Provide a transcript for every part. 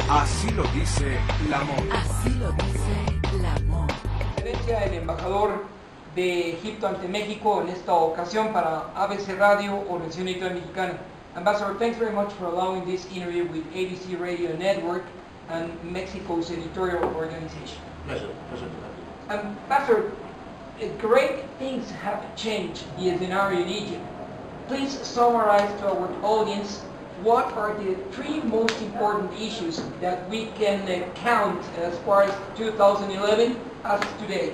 Así lo dice la moda. Así lo dice la moda. Referencia el embajador de Egipto ante México en esta ocasión para ABC Radio, Organización Editorial Mexicana. Ambassador, thanks very much for allowing this interview with ABC Radio Network and Mexico's editorial organization. Pleasure to have you. Ambassador, great things have changed the scenario in Egypt. Please summarize to our audience what are the three most important issues that we can count as far as 2011 as today.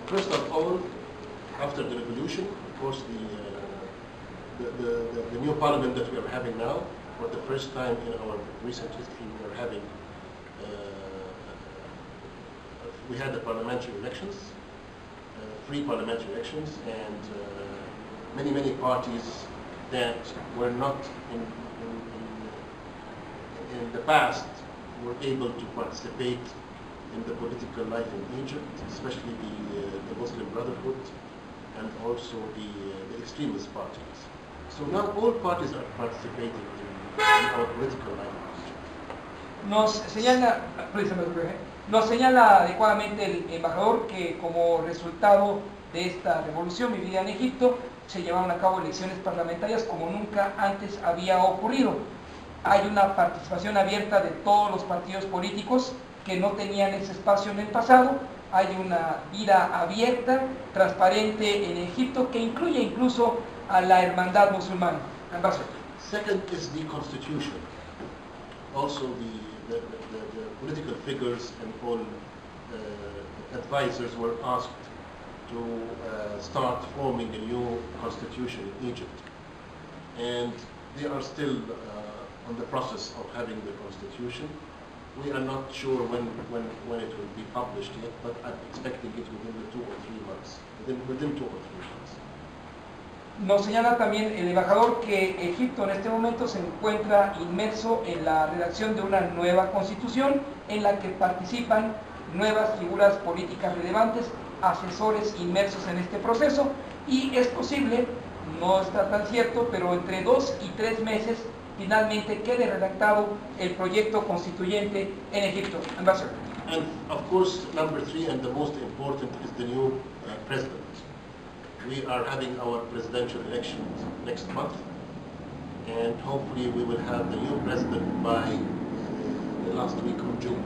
First of all, after the revolution, of course, the new parliament that we are having now, for the first time in our recent history, we had the parliamentary elections, free parliamentary elections, and many parties that were not in the past were able to participate in the political life in Egypt, especially the Muslim Brotherhood and also the extremist parties. So now all parties are participating in our political life. Nos señala adecuadamente el embajador que como resultado de esta revolución vivida en Egipto se llevaron a cabo elecciones parlamentarias como nunca antes había ocurrido. Hay una participación abierta de todos los partidos políticos que no tenían ese espacio en el pasado. Hay una vida abierta, transparente en Egipto que incluye incluso a la hermandad musulmana. Second is the constitution. Also the political figures and all advisors were asked to start forming a new constitution in Egypt. And they are still on the process of having the constitution. We are not sure when it will be published yet, but I'm expecting it within 2 or 3 months. Within 2 or 3 months. Nos señala también el embajador que Egipto en este momento se encuentra inmerso en la redacción de una nueva constitución en la que participan nuevas figuras políticas relevantes, asesores inmersos en este proceso, y es posible, no está tan cierto, pero entre 2 y 3 meses finalmente quede redactado el proyecto constituyente en Egipto. Ambassador. And of course, number 3 and the most important is the new president. We are having our presidential elections next month, and hopefully we will have the new president by the last week of June.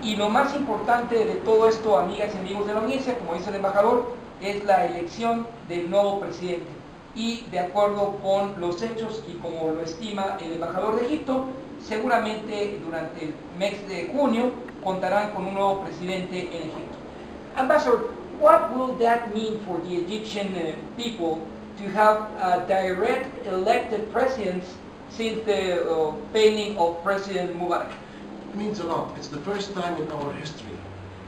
Y lo más importante de todo esto, amigas y amigos de la audiencia, como dice el embajador, es la elección del nuevo presidente. Y de acuerdo con los hechos y como lo estima el embajador de Egipto, seguramente durante el mes de junio contarán con un nuevo presidente en Egipto. Ambassador, what will that mean for the Egyptian people to have direct elected presidents since the failing of President Mubarak? It means a lot. It's the first time in our history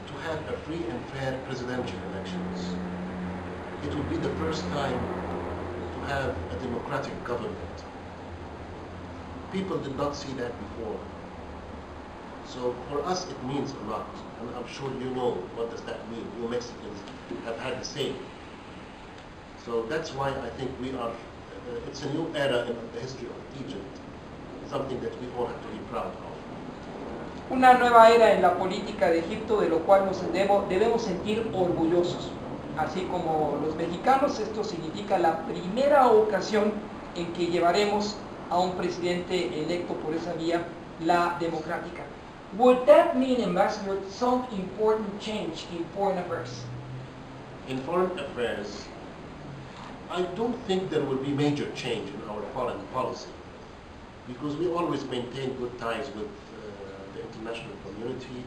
to have a free and fair presidential elections. It will be the first time to have a democratic government. People did not see that before. So for us it means a lot, and I'm sure you know what does that mean. You Mexicans have had the same. So that's why I think we are, it's a new era in the history of Egypt, something that we all have to be proud of. Una nueva era en la política de Egipto de lo cual nos debemos sentir orgullosos. Así como los mexicanos, esto significa la primera ocasión en que llevaremos a un presidente electo por esa vía, la democrática. Would that mean, Ambassador, some important change in foreign affairs? In foreign affairs, I don't think there will be major change in our foreign policy, because we always maintain good ties with the international community.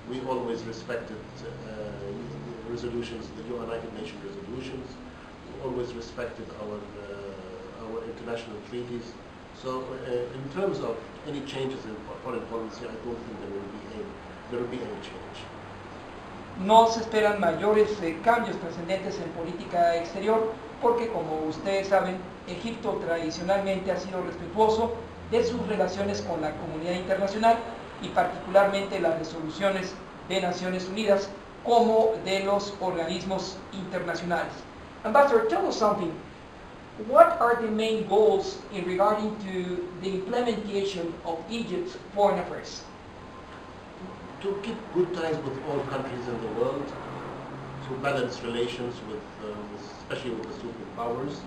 We always respected resolutions, the United Nations resolutions. We always respected our international treaties. So in terms of any changes in foreign policy, I don't think there will be any change. No se esperan mayores cambios trascendentes en política exterior porque, como ustedes saben, Egipto tradicionalmente ha sido respetuoso de sus relaciones con la comunidad internacional y particularmente las resoluciones de Naciones Unidas como de los organismos internacionales. Ambassador, tell us something. what are the main goals in regarding to the implementation of Egypt's foreign affairs? To keep good ties with all countries in the world, to balance relations with, especially with the superpowers.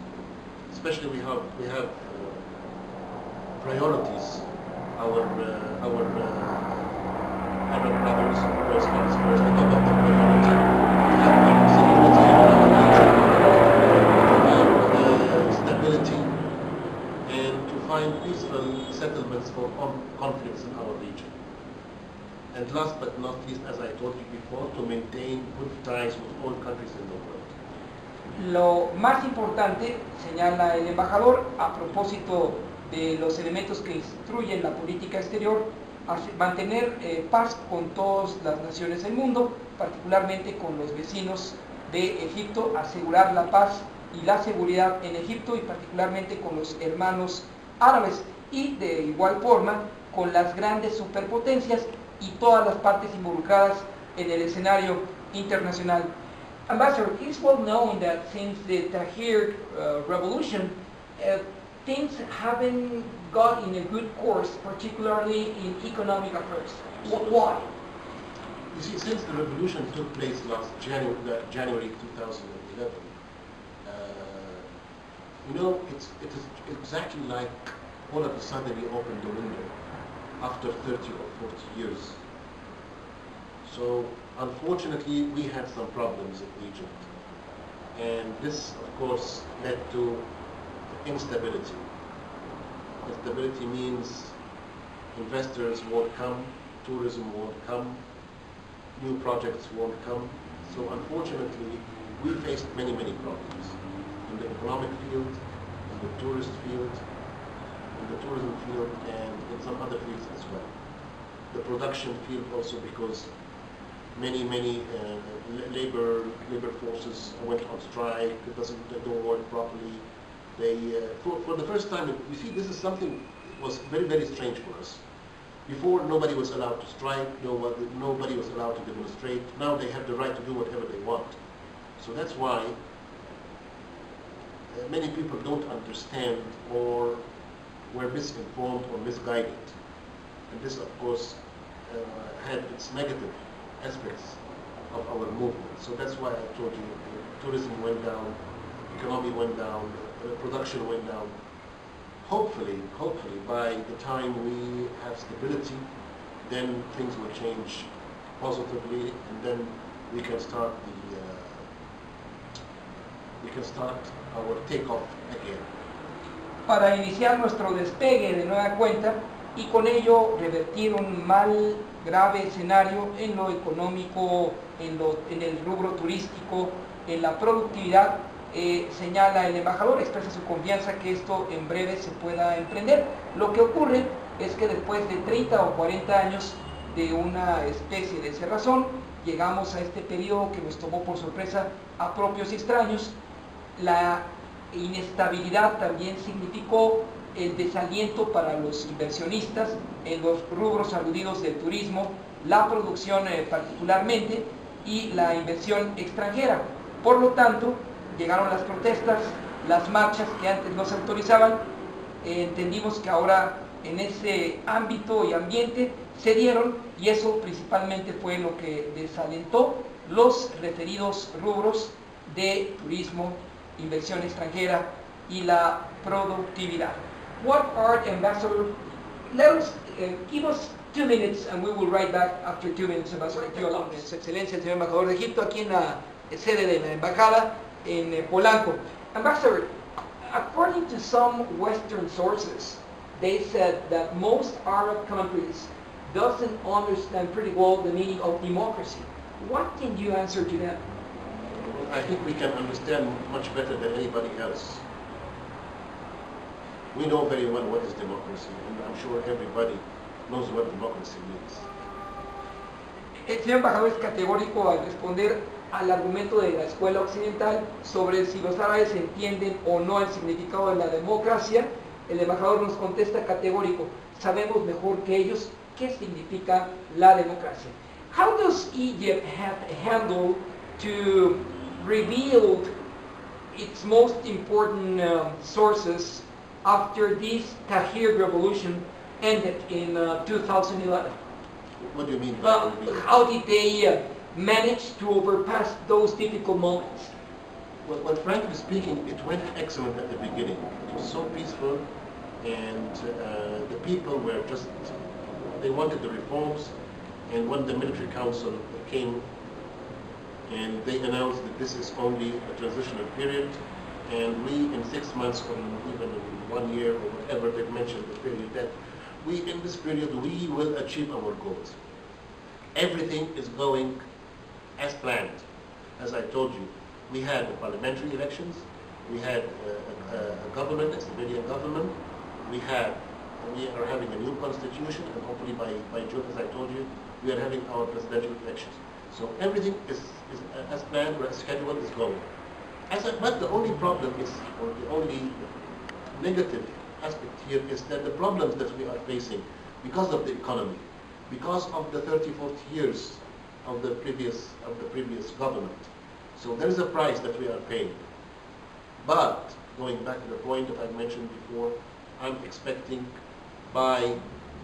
Especially we have priorities. Our Arab brothers, of course, comes first. On top of the priority, we have our security and stability, and to find peaceful settlements for conflicts in our region. And last but not least, as I told you before, to maintain good ties with all countries in the world. Lo más importante, señala el embajador, a propósito de los elementos que instruyen la política exterior, mantener paz con todas las naciones del mundo, particularmente con los vecinos de Egipto, asegurar la paz y la seguridad en Egipto y particularmente con los hermanos árabes y de igual forma con las grandes superpotencias y todas las partes involucradas en el escenario internacional. Ambassador, it is well known that since the Tahrir revolution, things haven't got in a good course, particularly in economic affairs. Why? You see, since the revolution took place last January 2011, it is exactly like all of a sudden we opened the window after 30 or 40 years. So unfortunately we had some problems in Egypt, and this of course led to instability. Instability means investors won't come, tourism won't come, new projects won't come. So unfortunately we faced many problems in the economic field, in the tourist field, in the tourism field, and in some other fields as well. The production field also, because many labor forces went on strike. They don't work properly. They for the first time, you see, this is something that was very strange for us. Before, nobody was allowed to strike, nobody was allowed to demonstrate. Now they have the right to do whatever they want. So that's why many people don't understand or were misinformed or misguided. And this, of course, had its negative aspects of our movement. So that's why I told you, tourism went down, economy went down, production went down. Hopefully, by the time we have stability, then things will change positively, and then we can start our takeoff again. Para iniciar nuestro despegue de nueva cuenta y con ello revertir un mal, grave escenario en lo económico, en el rubro turístico, en la productividad, señala el embajador, expresa su confianza que esto en breve se pueda emprender. Lo que ocurre es que después de 30 o 40 años de una especie de cerrazón, llegamos a este periodo que nos tomó por sorpresa a propios y extraños. La inestabilidad también significó el desaliento para los inversionistas en los rubros aludidos del turismo, la producción particularmente y la inversión extranjera. Por lo tanto, llegaron las protestas, las marchas que antes no se autorizaban. Entendimos que ahora en ese ámbito y ambiente se dieron, y eso principalmente fue lo que desalentó los referidos rubros de turismo, inversión extranjera y la productividad. What are, Ambassador, give us 2 minutes and we will write back after 2 minutes, Ambassador. Su Excelencia, el señor embajador de Egipto, aquí en la sede de la embajada en Polanco. Ambassador, according to some Western sources, they said that most Arab countries doesn't understand pretty well the meaning of democracy. What can you answer to them? I think we can understand much better than anybody else. We know very well what is democracy, and I'm sure everybody knows what democracy means. El señor embajador es categórico al responder al argumento de la escuela occidental sobre si los árabes entienden o no el significado de la democracia. El embajador nos contesta categórico: sabemos mejor que ellos qué significa la democracia. How does Egypt have handled to reveal its most important sources after this Tahrir revolution ended in 2011. What do you mean by How did they manage to overpass those difficult moments? Well, frankly speaking, it went excellent at the beginning. It was so peaceful, and the people were just, they wanted the reforms, and when the military council came and they announced that this is only a transitional period, and we in 6 months or even in 1 year or whatever they mentioned the period, that we in this period we will achieve our goals. Everything is going as planned. As I told you, we had parliamentary elections, we had a government, a civilian government, we are having a new constitution, and hopefully by June, as I told you, we are having our presidential elections. So everything is as planned or as scheduled is going. But the only problem is, or the only negative aspect here is that the problems that we are facing because of the economy, because of the 30-40 years of the previous government. So there is a price that we are paying. But going back to the point that I mentioned before, I'm expecting by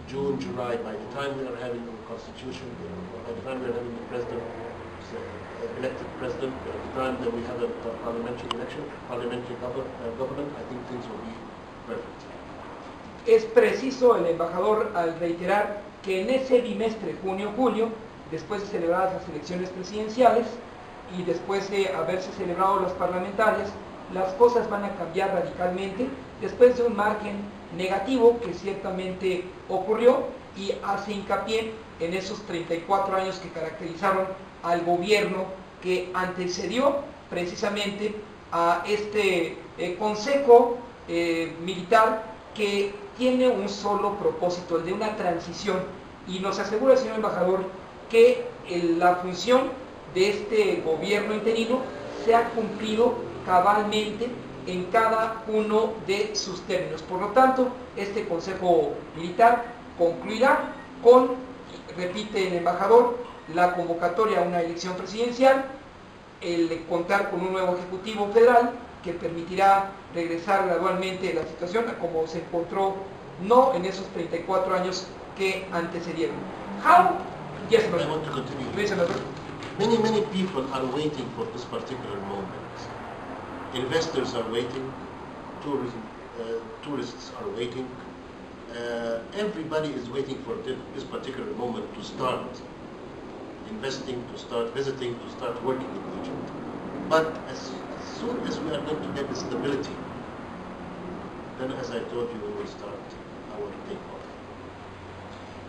June, July, by the time we are having a constitution, by the time we are having the president, elected president, by the time that we have a parliamentary election, parliamentary government, I think things will be perfect. Es preciso el embajador al reiterar que en ese bimestre, junio-julio, después de celebradas las elecciones presidenciales y después de haberse celebrado las parlamentarias, las cosas van a cambiar radicalmente después de un margen negativo que ciertamente ocurrió, y hace hincapié en esos 34 años que caracterizaron al gobierno que antecedió precisamente a este consejo militar, que tiene un solo propósito, el de una transición, y nos asegura el señor embajador que la función de este gobierno interino se ha cumplido cabalmente en cada uno de sus términos. Por lo tanto, este Consejo Militar concluirá con, repite el embajador, la convocatoria a una elección presidencial, el contar con un nuevo Ejecutivo Federal que permitirá regresar gradualmente la situación a como se encontró no en esos 34 años que antecedieron. How? Yes, I want to continue. Please, Ambassador. Many people are waiting for this particular moment. Investors are waiting, tourists are waiting, everybody is waiting for this particular moment to start investing, to start visiting, to start working in Egypt. But as soon as we are going to get the stability, then as I told you, we will start our takeoff.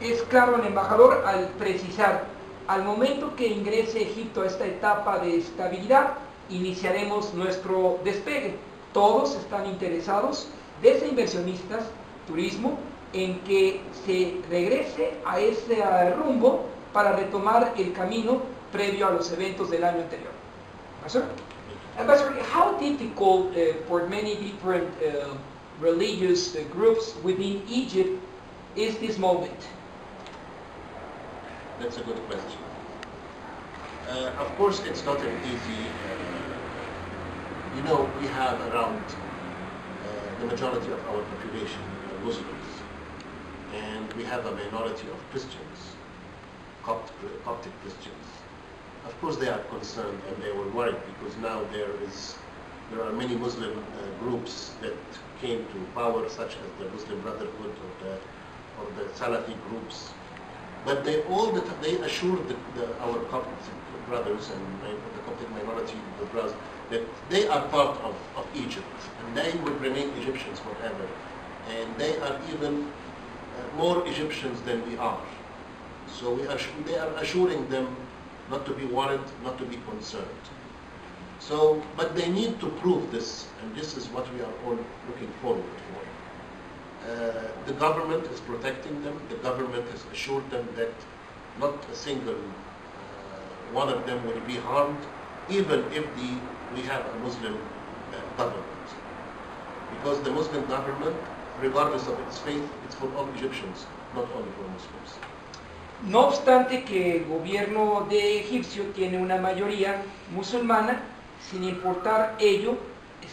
Es claro el embajador al precisar, al momento que ingrese Egipto a esta etapa de estabilidad, iniciaremos nuestro despegue. Todos están interesados, desde inversionistas, turismo, en que se regrese a ese rumbo para retomar el camino previo a los eventos del año anterior. Ambassador, how difficult for many different religious groups within Egypt is this moment? That's a good question. Of course, it's not an easy. You know, we have around the majority of our population are Muslims, and we have a minority of Christians, Coptic Christians. Of course, they are concerned and they were worried because now there are many Muslim groups that came to power, such as the Muslim Brotherhood or the Salafi groups. But they assured our Coptic brothers and the Coptic minority, the brothers, that they are part of Egypt and they will remain Egyptians forever. And they are even more Egyptians than we are. So they are assuring them not to be worried, not to be concerned. So, but they need to prove this, and this is what we are all looking forward for. The government is protecting them. The government has assured them that not a single one of them will be harmed, even if we have a Muslim government. Because the Muslim government, regardless of its faith, it's for all Egyptians, not only for Muslims. No obstante que el gobierno de egipcio tiene una mayoría musulmana, sin importar ello,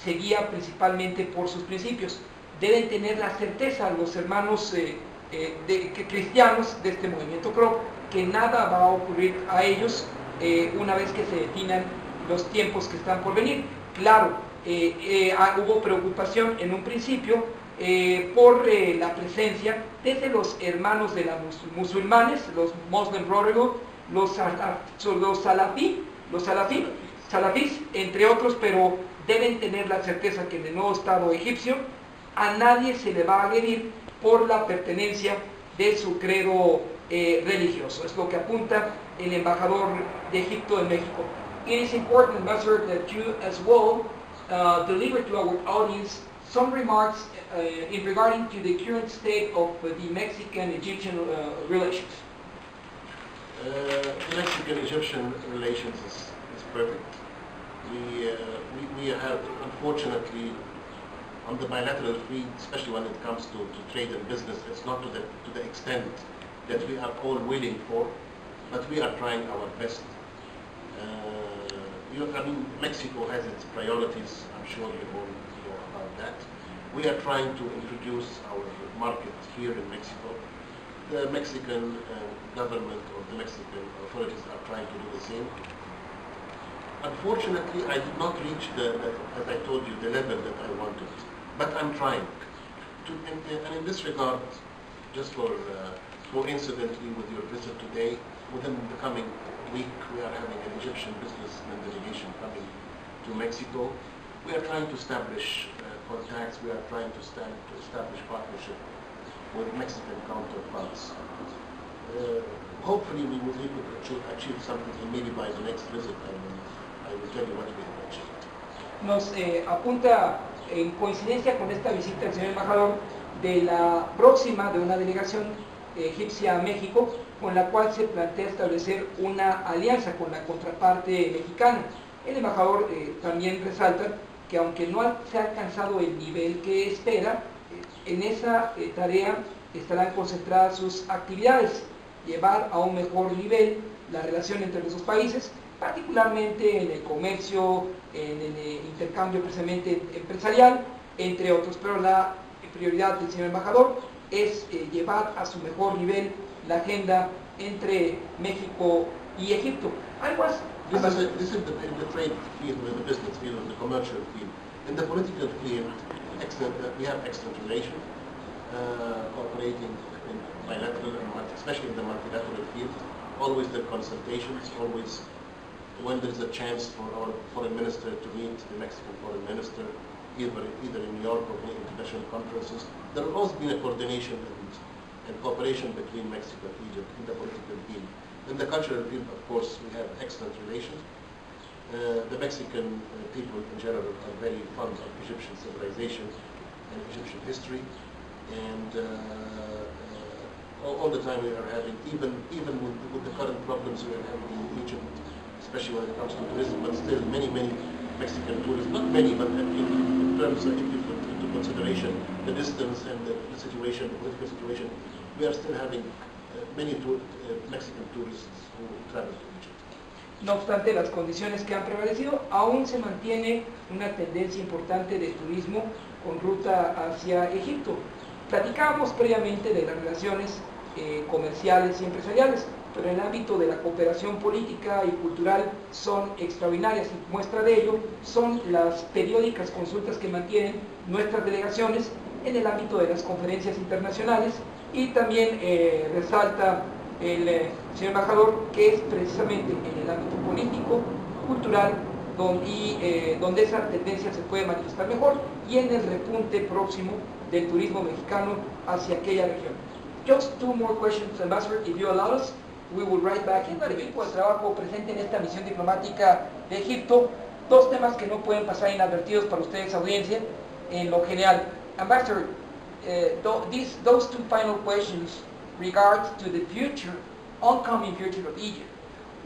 se guía principalmente por sus principios. Deben tener la certeza los hermanos cristianos de este movimiento CROP que nada va a ocurrir a ellos una vez que se definan los tiempos que están por venir. Claro, hubo preocupación en un principio por la presencia desde los hermanos de los musulmanes, los Muslim Brotherhood, los salafís, entre otros, pero deben tener la certeza que en el nuevo Estado egipcio a nadie se le va a agredir por la pertenencia de su credo religioso. Es lo que apunta el embajador de Egipto en México. It is important, Ambassador, that you as well deliver to our audience some remarks in regarding to the current state of the Mexican-Egyptian relations. Mexican-Egyptian relations is perfect. We have, unfortunately, on the bilateral field, especially when it comes to trade and business, it's not to the extent that we are all willing for, but we are trying our best. I mean, Mexico has its priorities. I'm sure you all know about that. We are trying to introduce our market here in Mexico. The Mexican government or the Mexican authorities are trying to do the same. Unfortunately, I did not reach as I told you, the level that I wanted. But I'm trying. And in this regard, just coincidentally with your visit today, within the coming week, we are having an Egyptian businessman delegation coming to Mexico. We are trying to establish contacts. We are trying to establish partnership with Mexican counterparts. Hopefully, we will be able to achieve something, and maybe by the next visit, I will tell you what we have achieved. Nos apunta en coincidencia con esta visita del señor embajador de la próxima de una delegación egipcia a México, con la cual se plantea establecer una alianza con la contraparte mexicana. El embajador también resalta que aunque no se ha alcanzado el nivel que espera, en esa tarea estarán concentradas sus actividades, llevar a un mejor nivel la relación entre los dos países, particularmente en el comercio, en el intercambio precisamente empresarial, entre otros, pero la prioridad del señor embajador es llevar a su mejor nivel la agenda entre México y Egipto. This is the trade field, the business field, the commercial field. In the political field, we have excellent relations, cooperating in bilateral, especially in the multilateral field. Always the consultations, always when there is a chance for our foreign minister to meet the Mexican foreign minister, either in New York or in international conferences. There has always been a coordination and cooperation between Mexico and Egypt in the political field. In the cultural field, of course, we have excellent relations. The Mexican people in general are very fond of Egyptian civilization and Egyptian history, and all the time we are having, even with the current problems we are having in Egypt, especially when it comes to tourism, but still many Mexican tourists, not many, but in terms of, if you put into consideration the distance and the situation, the political situation, we are still having many Mexican tourists who travel to Egypt. No obstante las condiciones que han prevalecido, aún se mantiene una tendencia importante de turismo con ruta hacia Egipto. Platicábamos previamente de las relaciones comerciales y empresariales, pero en el ámbito de la cooperación política y cultural son extraordinarias, y muestra de ello son las periódicas consultas que mantienen nuestras delegaciones en el ámbito de las conferencias internacionales, y también resalta el señor embajador que es precisamente en el ámbito político, cultural, donde esa tendencia se puede manifestar mejor, y en el repunte próximo del turismo mexicano hacia aquella región. Just two more questions, Ambassador, if you allow us. We will write back in el equipo de trabajo presente en esta misión diplomática de Egipto. Dos temas que no pueden pasar inadvertidos para ustedes, audiencia, en lo general. Ambassador, those two final questions regards to the future, oncoming future of Egypt.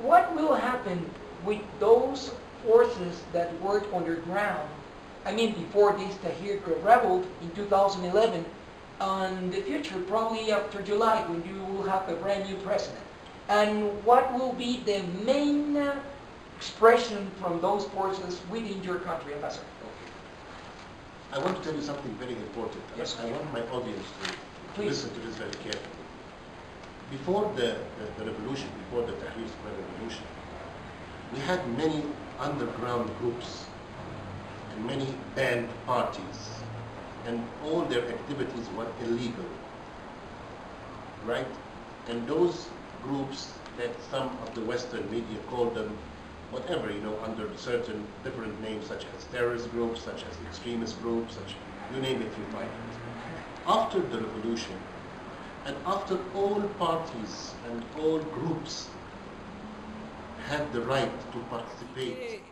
What will happen with those forces that worked underground? I mean, before this Tahrir rebelled in 2011, and the future, probably after July, when you will have a brand new president. And what will be the main expression from those forces within your country, Ambassador? I want to tell you something very important. Yes. I want my audience to Please. listen to this very carefully. Before the revolution, before the Tahrir Square revolution, we had many underground groups and many banned parties, and all their activities were illegal, right? And those groups that some of the Western media call them whatever, under certain different names, such as terrorist groups, such as extremist groups, such, you name it, you find it. After the revolution, and after all parties and all groups had the right to participate. Quiere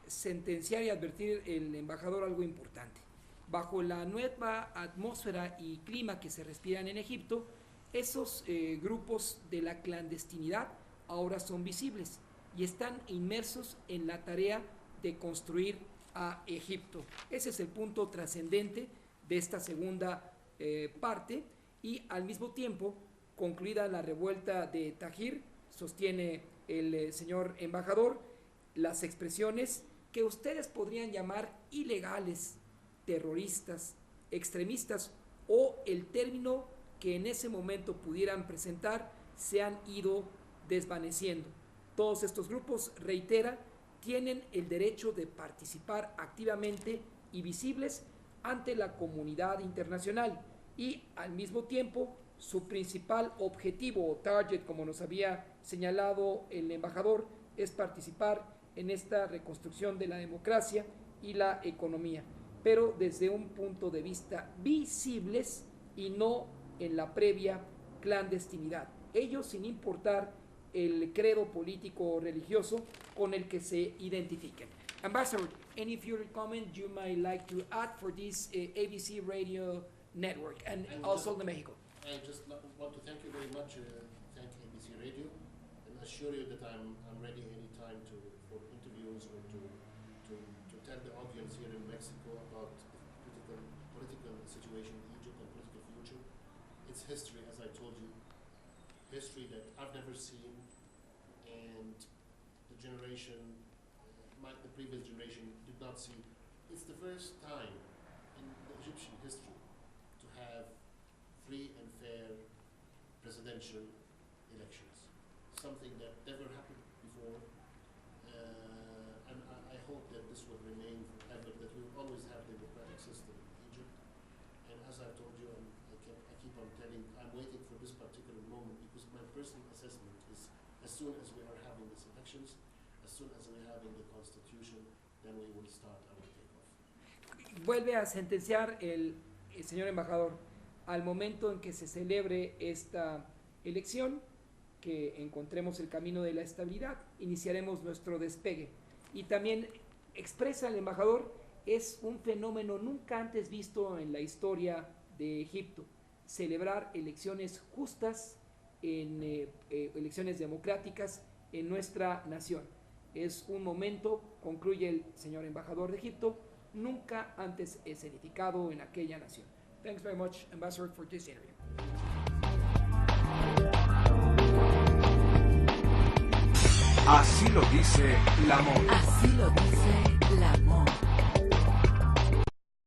sentenciar y advertir el embajador algo importante. Bajo la nueva atmósfera y clima que se respiran en Egipto, esos grupos de la clandestinidad ahora son visibles y están inmersos en la tarea de construir a Egipto. Ese es el punto trascendente de esta segunda parte, y al mismo tiempo, concluida la revuelta de Tahrir, sostiene el señor embajador, las expresiones que ustedes podrían llamar ilegales, terroristas, extremistas o el término que en ese momento pudieran presentar, se han ido desvaneciendo. Todos estos grupos, reitera, tienen el derecho de participar activamente y visibles ante la comunidad internacional, y al mismo tiempo su principal objetivo o target, como nos había señalado el embajador, es participar en esta reconstrucción de la democracia y la economía, pero desde un punto de vista visibles y no en la previa clandestinidad. Ellos sin importar el credo político o religioso con el que se identifiquen. Ambassador, any further comment you might like to add for this ABC radio network and also the Mexico? I just want to thank you very much, thank ABC Radio, and assure you that I'm ready anytime for interviews or to tell the audience here in Mexico about the political situation in Egypt and political future. It's history, as I told you, history that I've never seen, and the generation, the previous generation did not see. It's the first time in the Egyptian history to have free and fair presidential elections, something that never happened before, and I hope that this will remain forever, that we will always have a democratic system in Egypt. And as I've told you, I keep on telling, I'm waiting for this particular moment, because my personal assessment is, as soon as we are having these elections, as soon as we're having the constitution, then we will start our takeoff. Vuelve a sentenciar el señor embajador: al momento en que se celebre esta elección, que encontremos el camino de la estabilidad, iniciaremos nuestro despegue. Y también expresa el embajador, es un fenómeno nunca antes visto en la historia de Egipto, celebrar elecciones justas, elecciones democráticas en nuestra nación. Es un momento, concluye el señor embajador de Egipto, nunca antes escenificado en aquella nación. Thanks very much, Ambassador, for this interview. Así lo dice la moda. Así lo dice